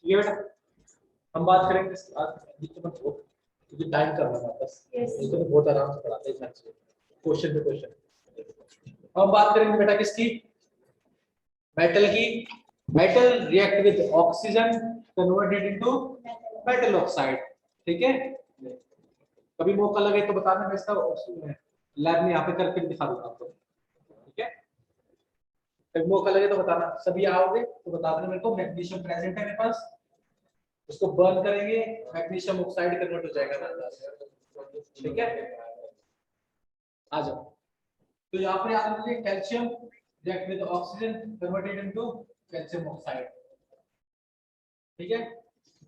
ठीक है बेटा, हम बात करेंगे जितने मत हो क्योंकि टाइम कर रहा बस, इसको तो बहुत आराम से पढ़ाते हैं क्वेश्चन पे क्वेश्चन। हम बात करेंगे बेटा किसकी, मेटल की। Metal react with oxygen converted into metal oxide. ठीक है, कभी मौका लगे तो बताना, मैं इसका लैब में यहाँ पे करके भी दिखा दूंगा आपको। ठीक है, कभी मौका लगे तो बताना, सभी आओगे तो बता देना मेरे को। मैग्नीशियम प्रेजेंट है मेरे पास, उसको बर्न करेंगे, मैग्नीशियम ऑक्साइड कन्वर्ट हो जाएगा हमारे पास। ठीक है, आ जाओ। तो यहाँ पर याद रखिए calcium react with oxygen converted into calcium oxide. ठीक है,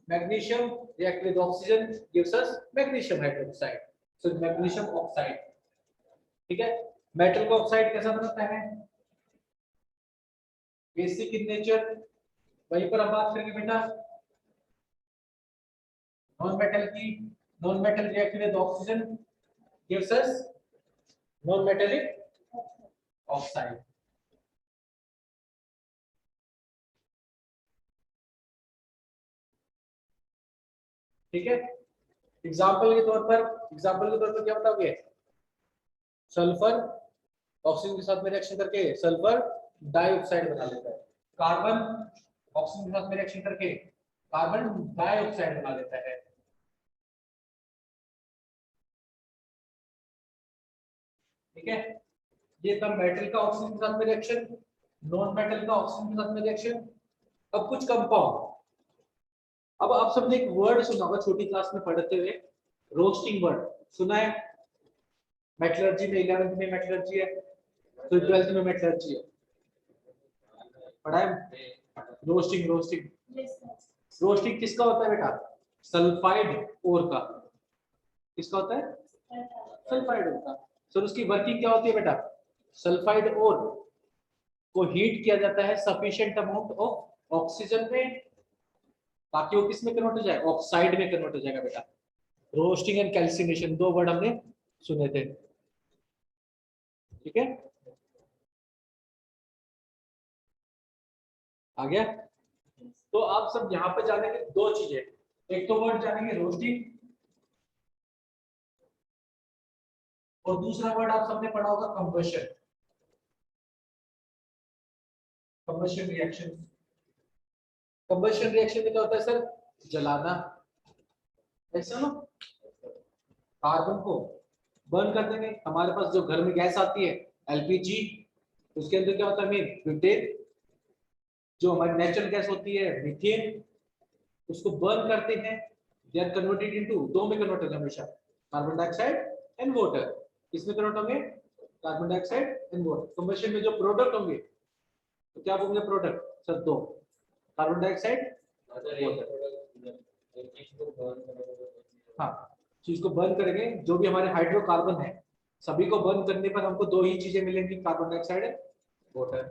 magnesium react with oxygen gives us magnesium hydroxide, so magnesium oxide. ठीक है, मेटल का ऑक्साइड कैसा बनता है, बेसिक इन नेचर, वहीं पर हम बात करेंगे बेटा नॉन मेटल की। Non metal react with oxygen gives us non metallic oxide. ठीक है, एग्जांपल के तौर पर क्या बताओगे, सल्फर ऑक्सीजन के साथ में रिएक्शन करके सल्फर डाइऑक्साइड बना लेता है, कार्बन ऑक्सीजन के साथ में रिएक्शन करके कार्बन डाइऑक्साइड बना लेता है। ठीक है, ये था मेटल का ऑक्सीजन के साथ में रिएक्शन, नॉन मेटल का ऑक्सीजन के साथ में रिएक्शन। अब कुछ कंपाउंड, अब आप सबने एक वर्ड सुना होगा छोटी क्लास में पढ़ते हुए, रोस्टिंग वर्ड सुना है, मेटलर्जी में 11th में मेटलर्जी है, तो 12th में मेटलर्जी है, पढ़ा है रोस्टिंग। रोस्टिंग किसका होता है बेटा, सल्फाइड ओर का। किसका होता है, सल्फाइड ओर का। सर उसकी वर्किंग क्या होती है बेटा, सल्फाइड ओर को हीट किया जाता है सफिशिएंट अमाउंट ऑफ ऑक्सीजन में, ताकि वो किस में कन्वर्ट हो जाए, ऑक्साइड में कन्वर्ट हो जाएगा बेटा। रोस्टिंग एंड कैल्सिनेशन दो वर्ड हमने सुने थे। ठीक है, आ गया। तो आप सब यहाँ पे जानेंगे दो चीजें, एक तो वर्ड जानेंगे रोस्टिंग, और दूसरा वर्ड आप सबने पढ़ा होगा combustion. Combustion reaction, combustion reaction में क्या होता है सर, जलाना, ऐसा ना, कार्बन को बर्न कर देंगे। हमारे पास जो घर में गैस आती है एलपीजी, उसके अंदर क्या होता है मेन, ब्यूटेन। जो हमारी नेचुरल गैस होती है मीथेन, उसको बर्न करते हैं, दे आर कन्वर्टेड इनटू, दो में कन्वर्ट होगा हमेशा, कार्बन डाइऑक्साइड एंड वाटर। किसमें कन्वर्ट होंगे, carbon dioxide and water. Combustion में जो प्रोडक्ट होंगे तो क्या होंगे प्रोडक्ट सर, दो, कार्बन डाइऑक्साइड, हाँ, चीज को बर्न करेंगे, जो भी हमारे हाइड्रोकार्बन है सभी को बर्न करने पर हमको दो ही चीजें मिलेंगी, कार्बन डाइऑक्साइड एंड वाटर।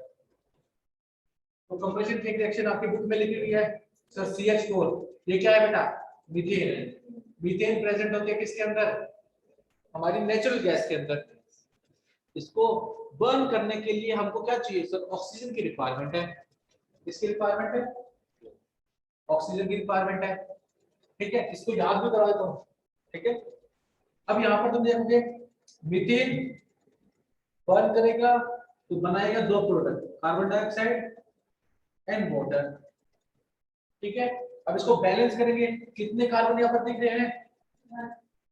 तो कंबशन की रिएक्शन आपकी बुक में लिखी हुई है सर, CH4, ये क्या है बेटा, मीथेन। मीथेन प्रेजेंट होती है किसके अंदर, हमारी नेचुरल गैस के अंदर। इसको बर्न करने के लिए हमको क्या चाहिए सर, ऑक्सीजन की रिक्वायरमेंट है। किसकी रिक्वायरमेंट है, ऑक्सीजन की रिक्वायरमेंट है। ठीक है, इसको याद भी करा देता हूँ। ठीक है, अब यहाँ पर तुम देखोगे मीथेन बर्न करेगा तो बनाएगा दो product, carbon dioxide and water. ठीक है, अब इसको बैलेंस करेंगे, कितने कार्बन यहाँ पर दिख रहे हैं,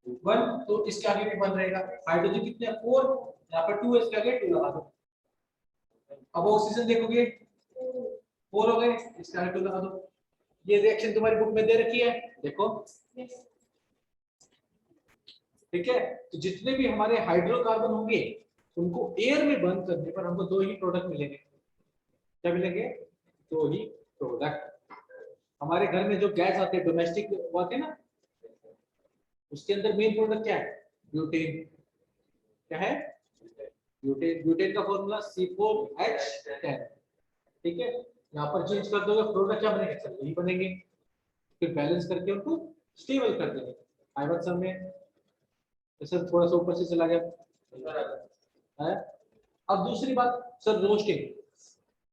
1, तो इसके आगे भी 1 रहेगा। हाइड्रोजन कितने, 4, यहाँ पर 2 है, इसके आगे 2 लगा दो। अब ऑक्सीजन देखोगे 4 हो गए, इसके आगे 2 लगा दो। ये रिएक्शन तुम्हारी बुक में दे रखी है, देखो। ठीक है, तो जितने भी हमारे हाइड्रोकार्बन होंगे उनको एयर में बर्न करने पर हमको दो ही प्रोडक्ट मिलेंगे। क्या मिलेंगे, दो ही प्रोडक्ट। हमारे घर में जो गैस आते हैं डोमेस्टिक आते हैं ना, उसके अंदर मेन प्रोडक्ट क्या है, ब्यूटेन। क्या है, ब्यूटेन। ब्यूटेन का फॉर्मूला C4H10। ठीक है, यहाँ पर चेंज कर दोगे प्रोडक्ट क्या बनेंगे सर, यही बनेंगे। फिर बैलेंस करके उनको स्टेबल कर देंगे। आइवन सर में सर थोड़ा सा ऊपर से चला गया है। अब दूसरी बात सर, रोस्टिंग।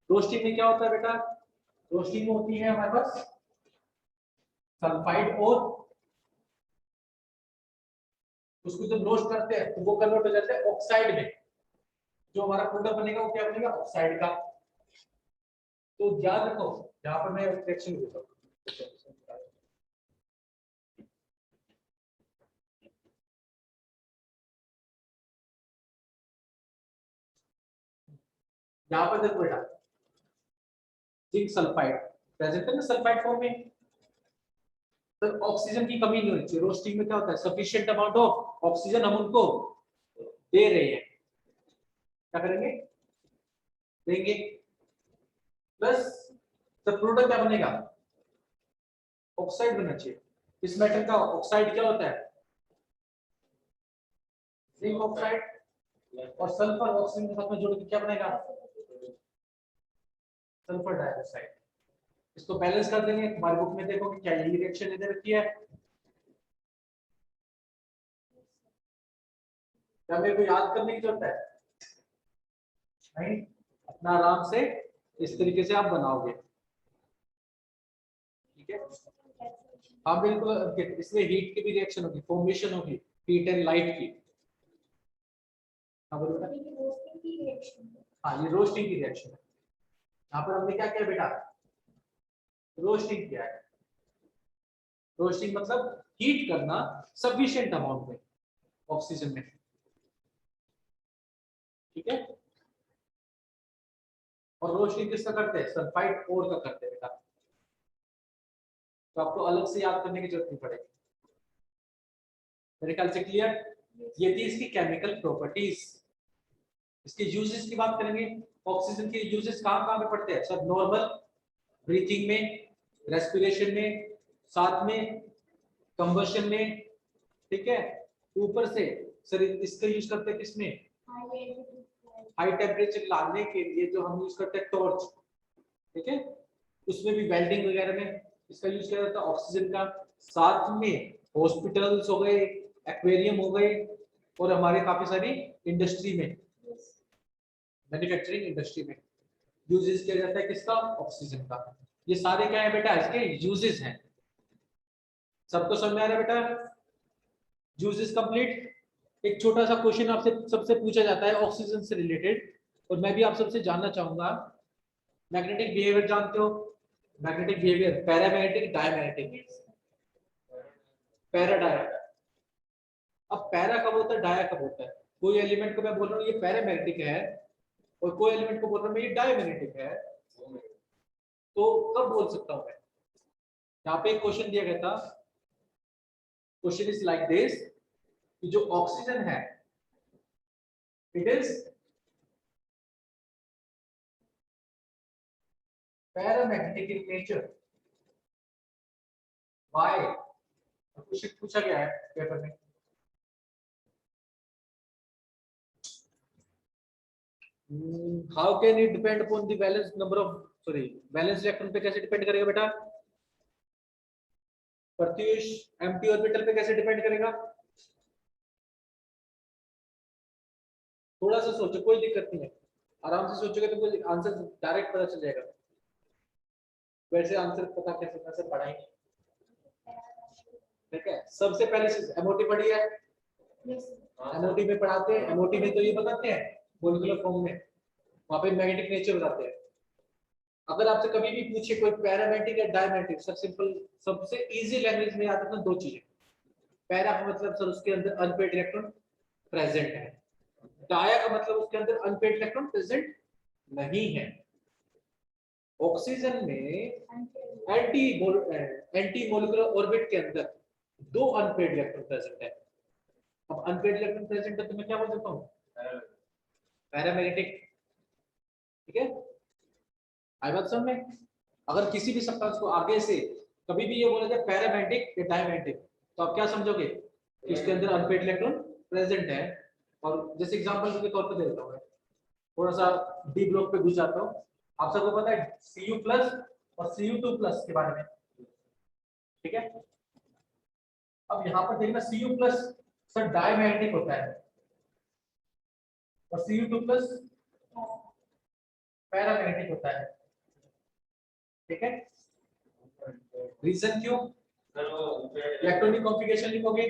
रोस्टिंग में क्या होता है बेटा, रोस्टिंग में होती है हमारे पास सल्फाइड और उसको जब रोस्ट करते हैं तो वो कन्वर्ट हो जाता है ऑक्साइड में। जो हमारा प्रोडक्ट बनेगा वो क्या बनेगा, ऑक्साइड का। तो याद रखो, यहाँ पर मैं रिएक्शन देता हूँ। यहाँ पर देखो बेटा, जिंक सल्फाइड प्रेजेंट है ना सल्फाइड फॉर्म में, तो ऑक्सीजन की कमी नहीं होनी चाहिए। रोस्टिंग में क्या होता है, सफिशिएंट अमाउंट ऑफ ऑक्सीजन हम उनको दे रहे हैं, क्या करेंगे, देंगे। प्लस तो प्रोडक्ट क्या बनेगा, ऑक्साइड बनना चाहिए। इस मेटल का ऑक्साइड क्या होता है, जिंक ऑक्साइड। और सल्फर ऑक्सीजन के साथ में जोड़ के क्या बनेगा, सल्फर डाइऑक्साइड। इसको बैलेंस कर देंगे। हमारी बुक में देखो कि क्या ये रिएक्शन इधर रखी है, क्या मेरे को याद करने की जरूरत है नहीं, अपना आराम से इस तरीके से आप बनाओगे, ठीक है। हाँ बिल्कुल, इसमें हीट की भी रिएक्शन होगी, फॉर्मेशन होगी हीट एंड लाइट की। हाँ बोलो। हाँ ये रोस्टिंग की रिएक्शन है। यहाँ पर हमने क्या किया बेटा, रोस्टिंग किया है। रोस्टिंग मतलब हीट करना सफिशिएंट अमाउंट में ऑक्सीजन में, ठीक है। और रोस्टिंग किसका करते हैं, सल्फाइड ओर का करते हैं बेटा। तो आपको अलग से याद करने की जरूरत नहीं पड़ेगी, मेरे ख्याल से क्लियर। ये थी इसकी केमिकल प्रॉपर्टीज। इसके यूजेस की बात करेंगे। ऑक्सीजन के यूजेस कहाँ कहाँ पे पड़ते हैं सर, नॉर्मल ब्रीथिंग में, रेस्पिरेशन में, साथ में कंबशन में, ठीक है। ऊपर से सर इसका यूज करते हैं किसमें, हाई टेम्परेचर लाने के लिए जो हम यूज करते हैं टॉर्च, ठीक है। उसमें भी वेल्डिंग वगैरह में इसका यूज किया जाता है ऑक्सीजन का। साथ में हॉस्पिटल्स हो गए, एक्वेरियम हो गए, और हमारे काफी सारी इंडस्ट्री में, मैन्युफैक्चरिंग इंडस्ट्री में यूजेस किया जाता है किसका, ऑक्सीजन का। ये सारे क्या है बेटा, इसके यूजेस हैं। सबको समझ में आ रहा है बेटा, यूजेस कंप्लीट। एक छोटा सा क्वेश्चन आपसे सबसे पूछा जाता है ऑक्सीजन से रिलेटेड, और मैं भी आप सबसे जानना चाहूंगा, मैग्नेटिक बिहेवियर जानते हो, magnetic behaviour, paramagnetic, diamagnetic, para dia. अब पैरा कब होता है, डाया कब होता है। कोई एलिमेंट को मैं बोल रहा हूँ ये पैरामैग्नेटिक है, और कोई एलिमेंट को बोल रहा हूँ ये डायमैग्नेटिक है, तो कब बोल सकता हूँ मैं। यहाँ पे एक क्वेश्चन दिया गया था, क्वेश्चन इज लाइक दिस, कि जो ऑक्सीजन है it is paramagnetic in nature, why. Question पूछा गया है पेपर में। How can it depend upon the valence number of, sorry valence electron पे कैसे डिपेंड करेगा बेटा, प्रत्युष एम्प्टी ऑर्बिटल पे कैसे डिपेंड करेगा। थोड़ा सा सोचो, कोई दिक्कत नहीं है, आराम से सोचोगे तो कोई आंसर डायरेक्ट पता चल जाएगा। वैसे आंसर पता कैसे, कैसे पढ़ा ही नहीं, ठीक है। सबसे पहले चीज एमओटी पढ़ी है, एमओटी में पढ़ाते हैं, एमओटी में तो ये बताते हैं मोलिकुलर फॉर्म में, वहां पे मैग्नेटिक नेचर बताते हैं। अगर आपसे कभी भी पूछे कोई पैरामैग्नेटिक या डायमैग्नेटिक, सब सिंपल, सबसे इजी लैंग्वेज में याद रखना दो चीजें। पैरा का मतलब सर उसके अंदर अनपेड इलेक्ट्रॉन प्रेजेंट है, डाया का मतलब उसके अंदर अनपेड इलेक्ट्रॉन प्रेजेंट नहीं है। ऑक्सीजन में एंटी मोलिकुलर ऑर्बिट के अंदर दो अनपेड इलेक्ट्रॉन प्रेजेंट है। अब अनपेड इलेक्ट्रॉन प्रेजेंट है तो मैं क्या बोल सकता हूँ, पैरामैग्नेटिक, ठीक है। आई बात समझ में। अगर किसी भी सब्सटेंस को आगे से कभी भी ये बोला जाए पैरामैग्नेटिक या डायमैग्नेटिक, तो आप क्या समझोगे कि इसके अंदर अनपेड इलेक्ट्रॉन प्रेजेंट है। और जैसे एग्जांपल के तौर पर दे देता हूं मैं, थोड़ा सा डी ब्लॉक पे घुस जाता हूं। आप सबको पता है Cu प्लस और Cu2 प्लस के बारे में, ठीक है। अब यहाँ पर देखना Cu प्लस सर डायमैग्नेटिक होता है और Cu2 प्लस पैरामैग्नेटिक होता है, ठीक है। रीजन क्यों, इलेक्ट्रॉनिक कॉन्फ़िगरेशन लिखोगे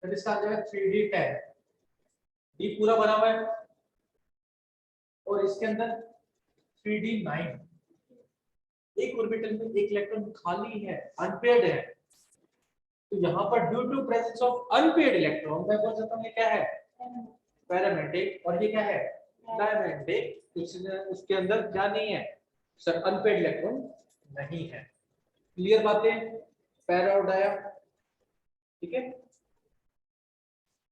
तो इसका आ जाएगा 3d10 डी पूरा बना हुआ है और इसके अंदर 3d9 एक ऑर्बिटल में एक इलेक्ट्रॉन खाली है, अनपेयर्ड है। तो यहाँ पर due to presence of unpaired electron मैं बोल सकता हूँ ये क्या है, पैरामैग्नेटिक, और ये क्या है, डायमैग्नेटिक। उसके अंदर क्या नहीं है सर, अनपेयर्ड इलेक्ट्रॉन नहीं है। क्लियर बातें, पैरा और डाया, ठीक है।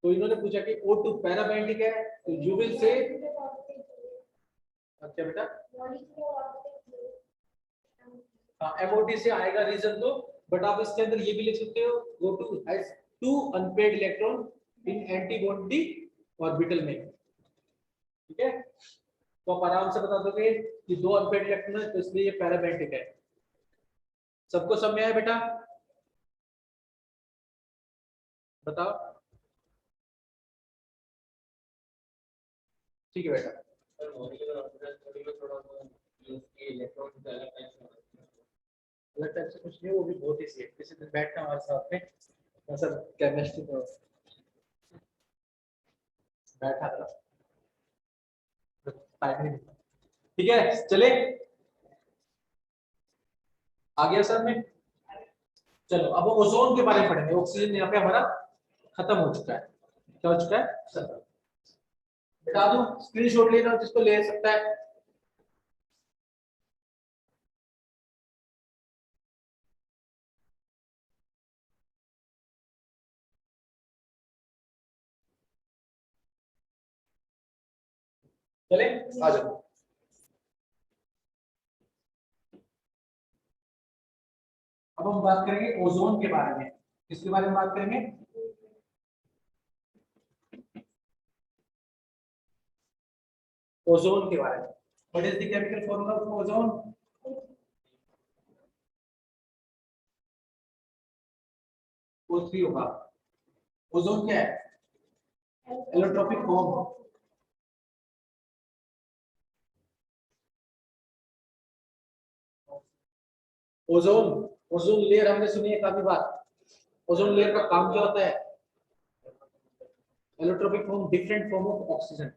तो इन्होंने पूछा कि O2 पैरामैग्नेटिक है तो यू विल से, अच्छा बेटा हाँ MOT से आएगा रीजन तो, बट आप इसके अंदर ये भी लिख सकते हो O2 has 2 unpaired electron in antibody orbital में, ठीक है। तो आप आराम से बता दोगे कि 2 अनपेयर्ड इलेक्ट्रॉन है तो इसलिए ये पैरामैग्नेटिक है। सबको समझ में आया बेटा, बताओ, ठीक है बेटा। अलग टाइप से कुछ नहीं, वो भी बहुत ही सी है, किसी दिन बैठना हमारे साथ में, सर केमिस्ट्री तो बैठा था, टाइम नहीं, ठीक है। चले आ गया सर में, चलो अब ओजोन के बारे में पढ़ेंगे। ऑक्सीजन यहाँ पे हमारा खत्म हो चुका है, क्या हो चुका है सर, बता दूं स्क्रीनशॉट लेना जिसको ले सकता है। चले आ जाओ। अब हम बात करेंगे ओजोन के बारे में। किसके बारे में बात करेंगे, ओजोन के बारे में। What is the chemical formula of ozone, O3 होगा। ओजोन क्या है, allotropic form. Ozone, ozone layer हमने सुनी है काफी बार। ओजोन लेयर का काम क्या होता है, allotropic form different form of oxygen,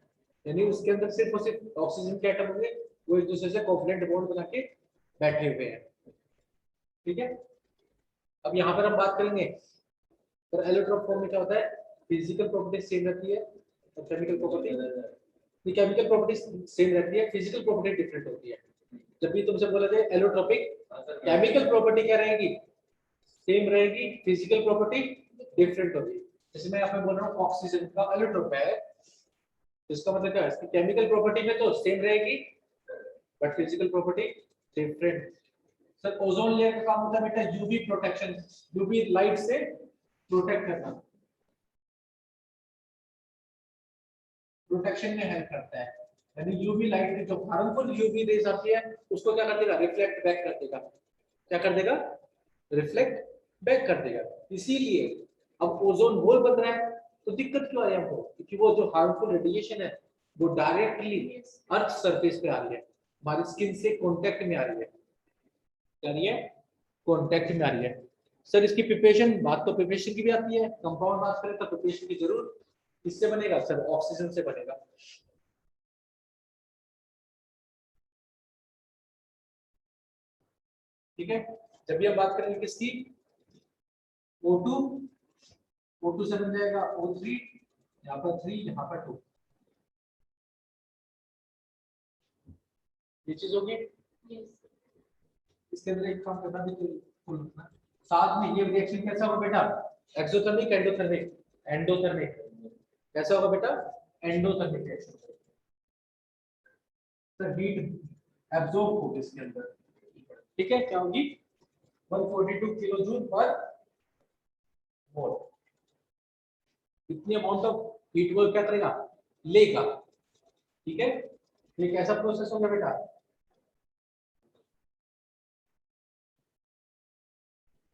यानी उसके अंदर सिर्फ और सिर्फ ऑक्सीजन के एटम होंगे, वो एक दूसरे से कोवलेंट बॉन्ड बना के बैठे हुए हैं, ठीक है। अब यहाँ पर हम बात करेंगे तो एलोट्रोपिक फॉर्म में क्या होता है, फिजिकल प्रॉपर्टी सेम रहती है और केमिकल प्रॉपर्टी सेम रहती है, फिजिकल प्रॉपर्टी डिफरेंट होती है। जब भी तुमसे बोला जाए एलोट्रोपिक, केमिकल प्रॉपर्टी क्या रहेगी, सेम रहेगी, फिजिकल प्रॉपर्टी डिफरेंट होगी। जैसे मैं यहाँ पे बोल रहा हूँ ऑक्सीजन का एलोट्रोप है, इसका मतलब क्या है, इसकी केमिकल प्रॉपर्टी में तो सेम रहेगी but physical property different. Sir ozone layer का काम होता है बेटा यूवी प्रोटेक्शन, यूवी लाइट से प्रोटेक्ट करना, प्रोटेक्शन में हेल्प करता है। यानी यूवी लाइट की जो हार्मफुल यूवी रेज आती है उसको क्या कर देगा, रिफ्लेक्ट बैक कर देगा। क्या कर देगा, रिफ्लेक्ट बैक कर देगा। इसीलिए अब ओजोन होल बन रहा है तो दिक्कत क्यों आ रही है हमको, क्योंकि वो जो हार्मफुल रेडिएशन है वो डायरेक्टली अर्थ सरफेस पे आ रही है, हमारी स्किन से कांटेक्ट में आ रही है, क्या रही है, कांटेक्ट में आ रही है। सर इसकी प्रिपरेशन, बात तो प्रिपरेशन की भी आती है, कंपाउंड बात करें तो प्रिपरेशन की जरूर किससे बनेगा सर, ऑक्सीजन से बनेगा। ठीक है, जब भी हम बात करेंगे किसकी, O2, O2 से बन जाएगा O3, यहाँ पर 3, यहाँ पर 2, ये चीज होगी। इसके अंदर एक काम करना भी तो साथ में ये रिएक्शन कैसा होगा बेटा, एक्सोथर्मिक एंडोथर्मिक, एंडोथर्मिक कैसा होगा बेटा, endothermic reaction. Sir heat absorb होगी इसके अंदर, ठीक है, क्या होगी 142 किलो जूल पर मोल, इतनी अमाउंट ऑफ हीट वो क्या करेगा, लेगा, ठीक है। ये कैसा प्रोसेस होगा बेटा,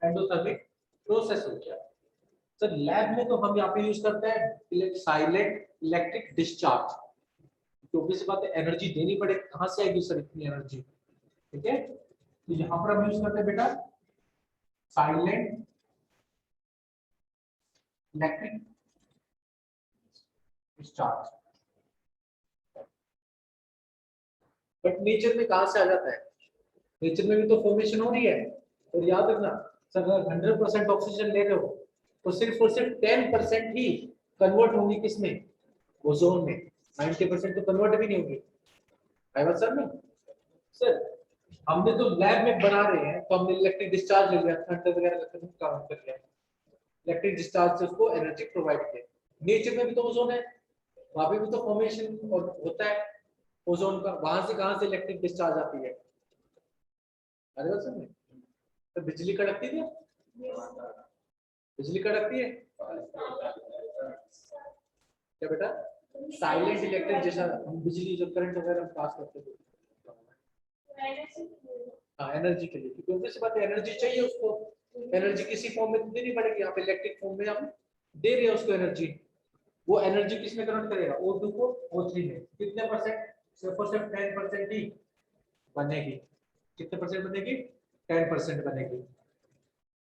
एंडोथर्मिक प्रोसेस हो गया। सर लैब में तो हम यहाँ पे यूज करते हैं साइलेंट इलेक्ट्रिक डिस्चार्ज, क्योंकि से बात है एनर्जी देनी पड़े, कहाँ से आएगी सर इतनी एनर्जी, ठीक है। तो यहाँ पर हम यूज करते हैं बेटा silent electric discharge. But nature में कहां से आ जाता है? नेचर में भी तो फॉर्मेशन हो रही है। और याद रखना सर, अगर 100% ऑक्सीजन ले रहे हो तो सिर्फ और सिर्फ 10% ही कन्वर्ट होंगी किसमें? ओजोन में। 90% तो कन्वर्ट भी नहीं होगी। आई बात सर? नहीं सर, हमने तो लैब में बना रहे हैं तो हमने इलेक्ट्रिक डिस्चार्ज ले लिया, थंडर वगैरह का काम कर लिया, इलेक्ट्रिक डिस्चार्ज से उसको एनर्जी प्रोवाइड किया। नेचर में भी तो ओजोन है, वहां पे भी तो फॉर्मेशन और होता है ओजोन का। वहां से कहां से इलेक्ट्रिक डिस्चार्ज आती है? अरे बात समझ, तो बिजली कड़कती है, बिजली कड़कती है क्या बेटा? साइलेंट इलेक्ट्रिक, जैसा हम बिजली जो करंट वगैरह हम पास करते हैं, हाँ एनर्जी के लिए, क्योंकि obvious सी बात है एनर्जी चाहिए उसको। एनर्जी किसी फॉर्म में तो देनी पड़ेगी, यहाँ पे इलेक्ट्रिक फॉर्म में हम दे रहे हैं उसको एनर्जी। वो एनर्जी किसमें कन्वर्ट करेगा? O2 को O3 में। कितने परसेंट? सिर्फ और सिर्फ 10% ही बनेगी। कितने परसेंट बनेगी? 10% बनेगी।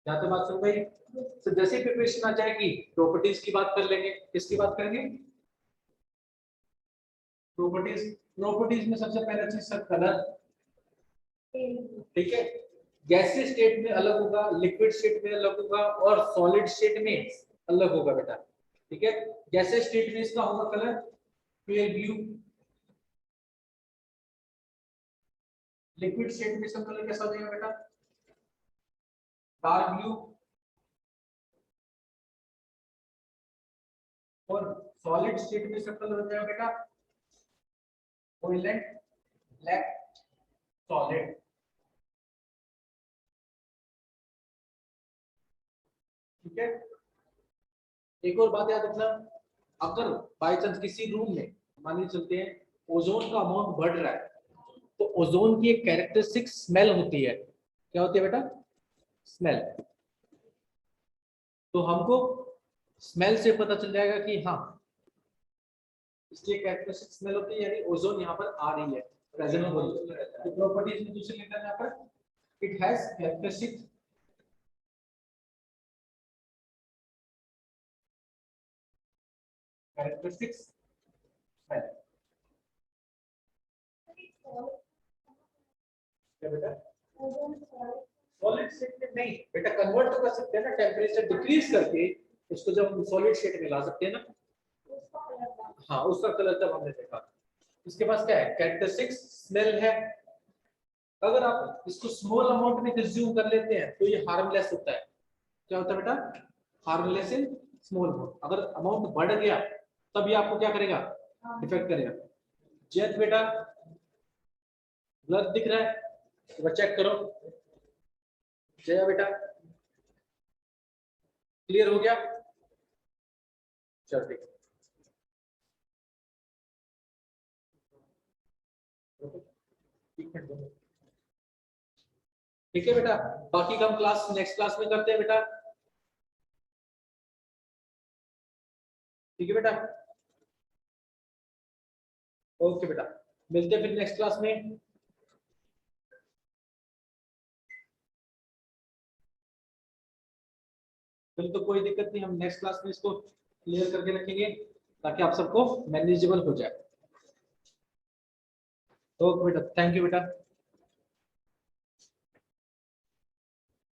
यहाँ तो बात सुन भाई। तो जैसे ही प्रिपरेशन आ जाएगी प्रॉपर्टीज की बात कर लेंगे। किसकी बात करेंगे? प्रॉपर्टीज। प्रॉपर्टीज में सबसे पहला चीज सर कलर, ठीक है। गैसीय स्टेट में अलग होगा, लिक्विड स्टेट में अलग होगा और सॉलिड स्टेट में अलग होगा बेटा, ठीक है। गैसीय स्टेट में इसका होगा colour pale blue, liquid state में इसका कलर कैसा हो जाएगा बेटा? डार्क ब्लू, और सॉलिड स्टेट में इसका कलर हो जाएगा बेटा वायलेट ब्लैक सॉलिड, ठीक है। एक और बात याद रखना, अगर बाय चांस किसी रूम में मान लीजिए चलते हैं ओजोन का अमाउंट बढ़ रहा है, तो ओजोन की एक कैरेक्टरिस्टिक स्मेल होती है। क्या होती है बेटा? स्मेल। तो हमको स्मेल से पता चल जाएगा कि हाँ इसकी कैरेक्टरिस्टिक स्मेल होती है, यानी ओजोन यहाँ पर आ रही है, प्रेजेंट हो रही है। तो प्रॉपर्टीज में दूसरे लिखना है यहाँ पर, it has characteristic characteristics smell. क्या बेटा? सॉलिड स्टेट में नहीं बेटा, कन्वर्ट तो कर सकते हैं ना, टेम्परेचर डिक्रीज करके उसको जब हम सॉलिड स्टेट में ला सकते हैं ना। हाँ उसका कलर तब हमने देखा। इसके पास क्या है? कैरेक्टरिस्टिक स्मेल है। अगर आप इसको स्मॉल अमाउंट में कंज्यूम कर लेते हैं तो ये हार्मलेस होता है। क्या होता है बेटा? Harmless in small amount. अगर अमाउंट बढ़ गया तब ये आपको क्या करेगा? इफेक्ट करेगा। जेट बेटा ब्लर दिख रहा है, एक बार चेक करो। जया बेटा क्लियर हो गया? चल ठीक ठीक है बेटा, बाकी का हम क्लास नेक्स्ट क्लास में करते हैं बेटा, ठीक है बेटा। ओके बेटा, मिलते हैं फिर नेक्स्ट क्लास में। फिर तो कोई दिक्कत नहीं, हम नेक्स्ट क्लास में इसको क्लियर करके रखेंगे ताकि आप सबको मैनेजेबल हो जाए। ओके बेटा, थैंक यू बेटा।